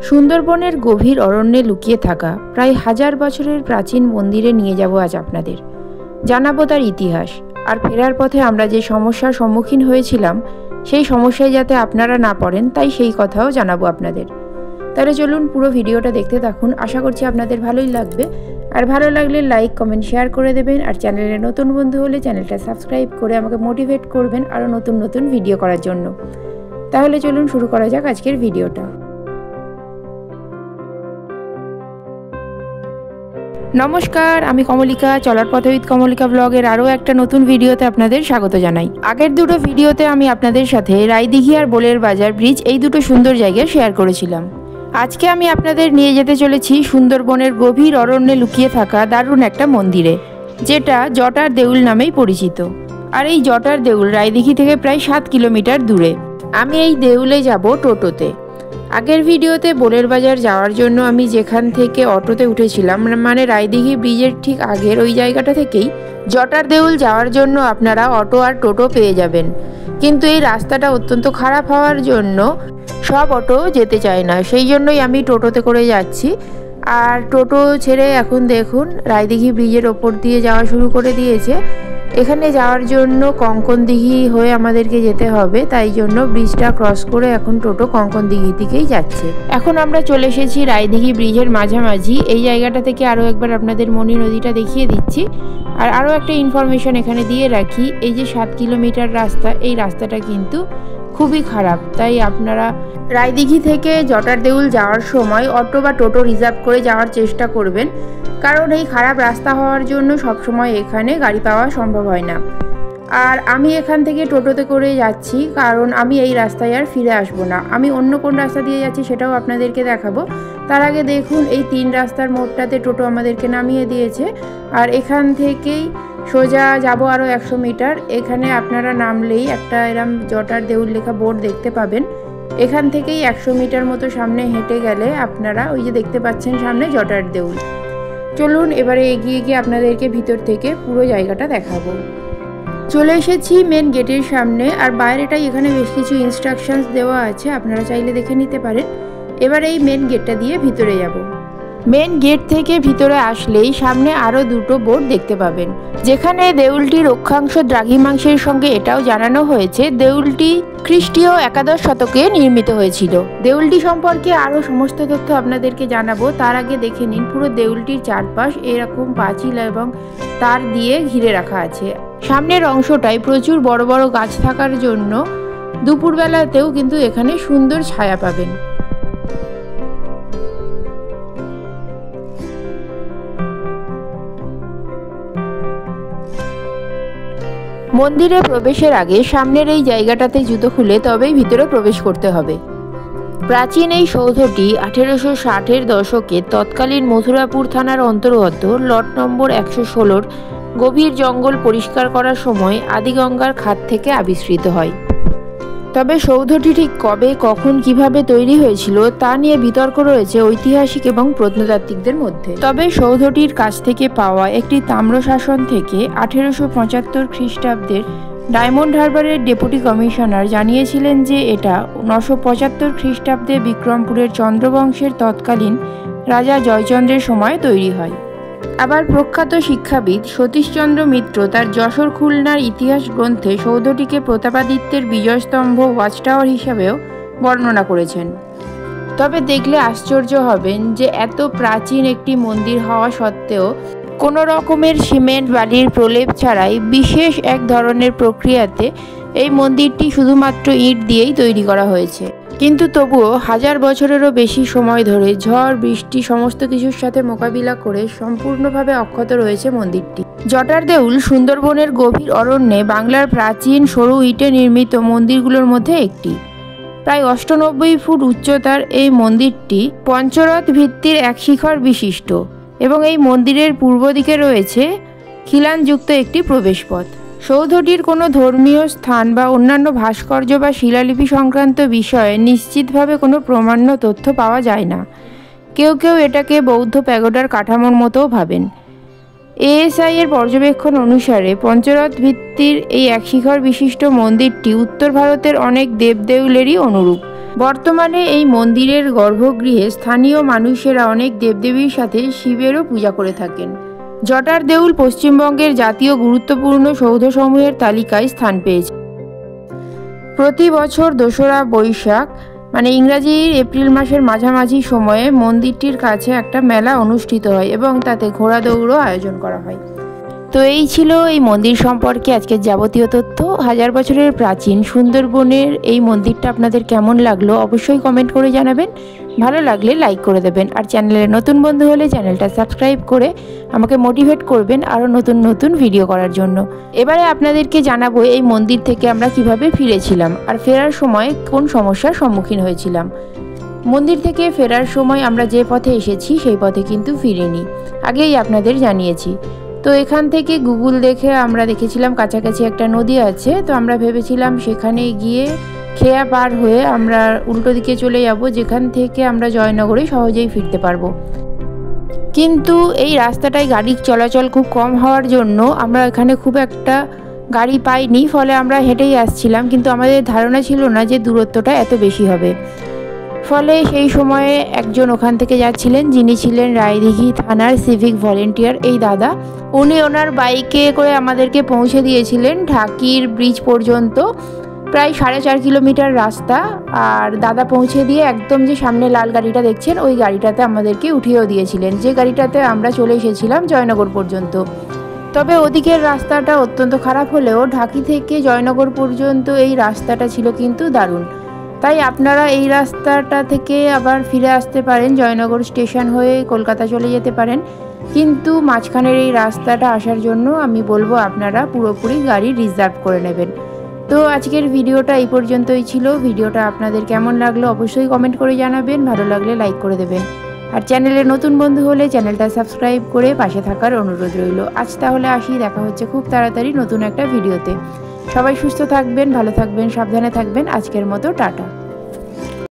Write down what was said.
সুন্দরবনের গভীর অরণ্যে লুকিয়ে থাকা প্রায় 1000 বছরের প্রাচীন মন্দিরে নিয়ে যাব আজ আপনাদের। জানাবো তার ইতিহাস, আর ফেরার পথে আমরা যে সমস্যার সম্মুখীন হয়েছিলাম সেই সমস্যায় যাতে আপনারা না পড়েন তাই সেই কথাও জানাবো আপনাদের। তাহলে চলুন পুরো ভিডিওটা দেখতে থাকুন, আশা করছি আপনাদের ভালোই লাগবে। আর ভালো লাগলে লাইক কমেন্ট শেয়ার করে দেবেন, আর চ্যানেলে নতুন বন্ধু হলে চ্যানেলটা সাবস্ক্রাইব করে আমাকে মোটিভেট করবেন আরও নতুন নতুন ভিডিও করার জন্য। তাহলে চলুন শুরু করা যাক আজকের ভিডিওটা। নমস্কার, আমি কমলিকা, চলার পথে উইথ কমলিকা ব্লগের আরও একটা নতুন ভিডিওতে আপনাদের স্বাগত জানাই। আগের দুটো ভিডিওতে আমি আপনাদের সাথে রায়দিঘি আর বোলের বাজার ব্রিজ এই দুটো সুন্দর জায়গা শেয়ার করেছিলাম। আজকে আমি আপনাদের নিয়ে যেতে চলেছি সুন্দরবনের গভীর অরণ্যে লুকিয়ে থাকা দারুণ একটা মন্দিরে, যেটা জটার দেউল নামেই পরিচিত। আর এই জটার দেউল রায়দিঘি থেকে প্রায় 7 কিলোমিটার দূরে। আমি এই দেউলে যাব টোটোতে। আগের ভিডিওতে বোলের বাজার যাওয়ার জন্য আমি যেখান থেকে অটোতে উঠেছিলাম, মানে রায়দিঘি ব্রিজের ঠিক আগের ওই জায়গাটা থেকেই জটার দেউল যাওয়ার জন্য আপনারা অটো আর টোটো পেয়ে যাবেন। কিন্তু এই রাস্তাটা অত্যন্ত খারাপ হওয়ার জন্য সব অটো যেতে চায় না, সেই জন্যই আমি টোটোতে করে যাচ্ছি। আর টোটো ছেড়ে এখন দেখুন রায়দিঘি ব্রিজের ওপর দিয়ে যাওয়া শুরু করে দিয়েছে। এখানে যাওয়ার জন্য কঙ্কনদিঘি হয়ে আমাদেরকে যেতে হবে, তাই জন্য ব্রিজটা ক্রস করে এখন টোটো কঙ্কনদিঘি দিকেই যাচ্ছে। এখন আমরা চলে এসেছি রায়দিঘি ব্রিজের মাঝামাঝি। এই জায়গাটা থেকে আরও একবার আপনাদের মণি নদীটা দেখিয়ে দিচ্ছি। আর আরও একটা ইনফরমেশন এখানে দিয়ে রাখি, এই যে 7 কিলোমিটার রাস্তা, এই রাস্তাটা কিন্তু খুবই খারাপ, তাই আপনারা রায়দিঘি থেকে জটার দেউল যাওয়ার সময় অটো বা টোটো রিজার্ভ করে যাওয়ার চেষ্টা করবেন, কারণ এই খারাপ রাস্তা হওয়ার জন্য সবসময় এখানে গাড়ি পাওয়া সম্ভব হয় না। আর আমি এখান থেকে টোটোতে করে যাচ্ছি, কারণ আমি এই রাস্তায় আর ফিরে আসবো না। আমি অন্য কোন রাস্তা দিয়ে যাচ্ছি সেটাও আপনাদেরকে দেখাবো। তার আগে দেখুন এই 3 রাস্তার মোড়টাতে টোটো আমাদেরকে নামিয়ে দিয়েছে। আর এখান থেকেই সোজা যাব আরও 100 মিটার। এখানে আপনারা নামলেই একটা এরম জটার দেউল লেখা বোর্ড দেখতে পাবেন। এখান থেকেই 100 মিটার মতো সামনে হেঁটে গেলে আপনারা ওই যে দেখতে পাচ্ছেন সামনে জটার দেউল। চলুন এবারে এগিয়ে গিয়ে আপনাদেরকে ভিতর থেকে পুরো জায়গাটা দেখাবো। চলে এসেছি মেন গেটের সামনে, আর বাইরেটাই এখানে বেশ কিছু ইনস্ট্রাকশনস দেওয়া আছে, আপনারা চাইলে দেখে নিতে পারেন। এবার এই মেন গেটটা দিয়ে ভিতরে যাব। মেন গেট থেকে ভিতরে আসলেই সামনে আরও দুটো বোর্ড দেখতে পাবেন, যেখানে দেউলটি রক্ষাংশ দ্রাঘিমাংশের সঙ্গে এটাও জানানো হয়েছে দেউলটি খ্রিস্টীয় 11 শতকে নির্মিত হয়েছিল। দেউলটি সম্পর্কে আরও সমস্ত তথ্য আপনাদেরকে জানাবো। তার আগে দেখে নিন পুরো দেউলটির চারপাশ এরকম পাঁচিল এবং তার দিয়ে ঘিরে রাখা আছে। সামনের অংশটায় প্রচুর বড় বড় গাছ থাকার জন্য দুপুরবেলাতেও কিন্তু এখানে সুন্দর ছায়া পাবেন। মন্দিরে প্রবেশের আগে সামনের এই জায়গাটাতে জুতো খুলে তবেই ভিতরে প্রবেশ করতে হবে। প্রাচীন এই সৌধটি 1860-এর দশকে তৎকালীন মথুরাপুর থানার অন্তর্গত লট নম্বর 116-র গভীর জঙ্গল পরিষ্কার করার সময় আদিগঙ্গার খাত থেকে আবিষ্কৃত হয়। তবে সৌধটি ঠিক কবে, কখন, কিভাবে তৈরি হয়েছিল তা নিয়ে বিতর্ক রয়েছে ঐতিহাসিক এবং প্রত্নতাত্ত্বিকদের মধ্যে। তবে সৌধটির কাছ থেকে পাওয়া একটি তাম্রশাসন থেকে 1875 খ্রিস্টাব্দের ডায়মন্ড হারবারের ডেপুটি কমিশনার জানিয়েছিলেন যে এটা 975 খ্রিস্টাব্দে বিক্রমপুরের চন্দ্রবংশের তৎকালীন রাজা জয়চন্দ্রের সময় তৈরি হয়। আবার প্রখ্যাত শিক্ষাবিদ সতীশচন্দ্র মিত্র তার যশোর খুলনার ইতিহাস গ্রন্থে সৌধটিকে প্রতাপাদিত্যের বিজয়স্তম্ভ ওয়াচ টাওয়ার হিসাবেও বর্ণনা করেছেন। তবে দেখলে আশ্চর্য হবেন যে এত প্রাচীন একটি মন্দির হওয়া সত্ত্বেও কোনো রকমের সিমেন্ট বালির প্রলেপ ছাড়াই বিশেষ এক ধরনের প্রক্রিয়াতে এই মন্দিরটি শুধুমাত্র ইট দিয়েই তৈরি করা হয়েছে। কিন্তু তবুও 1000 বছরেরও বেশি সময় ধরে ঝড় বৃষ্টি সমস্ত কিছুর সাথে মোকাবিলা করে সম্পূর্ণভাবে অক্ষত রয়েছে মন্দিরটি। জটার দেউল সুন্দরবনের গভীর অরণ্যে বাংলার প্রাচীন সরু ইটে নির্মিত মন্দিরগুলোর মধ্যে একটি। প্রায় 98 ফুট উচ্চতার এই মন্দিরটি পঞ্চরথ ভিত্তির এক শিখর বিশিষ্ট, এবং এই মন্দিরের পূর্ব দিকে রয়েছে খিলানযুক্ত একটি প্রবেশপথ। সৌধটির কোনো ধর্মীয় স্থান বা অন্যান্য ভাস্কর্য বা শিলালিপি সংক্রান্ত বিষয়ে নিশ্চিতভাবে কোনো প্রমাণ্য তথ্য পাওয়া যায় না। কেউ কেউ এটাকে বৌদ্ধ প্যাগোডার কাঠামোর মতোও ভাবেন। এএসআই এর পর্যবেক্ষণ অনুসারে পঞ্চরথ ভিত্তির এই এক শিখর বিশিষ্ট মন্দিরটি উত্তর ভারতের অনেক দেবদেউলেরই অনুরূপ। বর্তমানে এই মন্দিরের গর্ভগৃহে স্থানীয় মানুষেরা অনেক দেবদেবীর সাথে শিবেরও পূজা করে থাকেন। জটার দেউল পশ্চিমবঙ্গের জাতীয় গুরুত্বপূর্ণ সৌধসমূহের তালিকায় স্থান পেয়েছে। প্রতি বছর 2রা বৈশাখ মানে ইংরাজির এপ্রিল মাসের মাঝামাঝি সময়ে মন্দিরটির কাছে একটা মেলা অনুষ্ঠিত হয় এবং তাতে ঘোড়া দৌড়ও আয়োজন করা হয়। তো এই ছিল এই মন্দির সম্পর্কে আজকের যাবতীয় তথ্য। 1000 বছরের প্রাচীন সুন্দরবনের এই মন্দিরটা আপনাদের কেমন লাগলো অবশ্যই কমেন্ট করে জানাবেন। ভালো লাগলে লাইক করে দেবেন, আর চ্যানেলের নতুন বন্ধু হলে চ্যানেলটা সাবস্ক্রাইব করে আমাকে মোটিভেট করবেন আরও নতুন নতুন ভিডিও করার জন্য। এবারে আপনাদেরকে জানাবো এই মন্দির থেকে আমরা কিভাবে ফিরেছিলাম আর ফেরার সময় কোন সমস্যার সম্মুখীন হয়েছিলাম। মন্দির থেকে ফেরার সময় আমরা যে পথে এসেছি সেই পথে কিন্তু ফিরিনি, আগেই আপনাদের জানিয়েছি। তো এখান থেকে গুগল দেখে আমরা দেখেছিলাম কাছাকাছি একটা নদী আছে, তো আমরা ভেবেছিলাম সেখানে গিয়ে খেয়া পার হয়ে আমরা উল্টো দিকে চলে যাব, যেখান থেকে আমরা জয়নগরে সহজেই ফিরতে পারবো। কিন্তু এই রাস্তাটায় গাড়ি চলাচল খুব কম হওয়ার জন্য আমরা এখানে খুব একটা গাড়ি পাইনি, ফলে আমরা হেঁটেই আসছিলাম, কিন্তু আমাদের ধারণা ছিল না যে দূরত্বটা এত বেশি হবে। ফলে সেই সময়ে একজন ওখান থেকে যাচ্ছিলেন, যিনি ছিলেন রায়দিঘি থানার সিভিক ভলেন্টিয়ার এই দাদা। উনি ওনার বাইকে করে আমাদেরকে পৌঁছে দিয়েছিলেন ঢাকির ব্রিজ পর্যন্ত, প্রায় 4.5 কিলোমিটার রাস্তা। আর দাদা পৌঁছে দিয়ে একদম যে সামনে লাল গাড়িটা দেখছেন ওই গাড়িটাতে আমাদেরকে উঠিয়েও দিয়েছিলেন, যে গাড়িটাতে আমরা চলে এসেছিলাম জয়নগর পর্যন্ত। তবে ওদিকের রাস্তাটা অত্যন্ত খারাপ হলেও ঢাকি থেকে জয়নগর পর্যন্ত এই রাস্তাটা ছিল কিন্তু দারুণ। তাই আপনারা এই রাস্তাটা থেকে আবার ফিরে আসতে পারেন, জয়নগর স্টেশন হয়ে কলকাতা চলে যেতে পারেন। কিন্তু মাঝখানের এই রাস্তাটা আসার জন্য আমি বলবো আপনারা পুরোপুরি গাড়ি রিজার্ভ করে নেবেন। তো আজকের ভিডিওটা এই পর্যন্তই ছিল। ভিডিওটা আপনাদের কেমন লাগলো অবশ্যই কমেন্ট করে জানাবেন, ভালো লাগলে লাইক করে দেবেন, আর চ্যানেলে নতুন বন্ধু হলে চ্যানেলটা সাবস্ক্রাইব করে পাশে থাকার অনুরোধ রইল। আজ তাহলে আসি, দেখা হচ্ছে খুব তাড়াতাড়ি নতুন একটা ভিডিওতে। সবাই সুস্থ থাকবেন, ভালো থাকবেন, সাবধানে থাকবেন। আজকের মতো টাটা।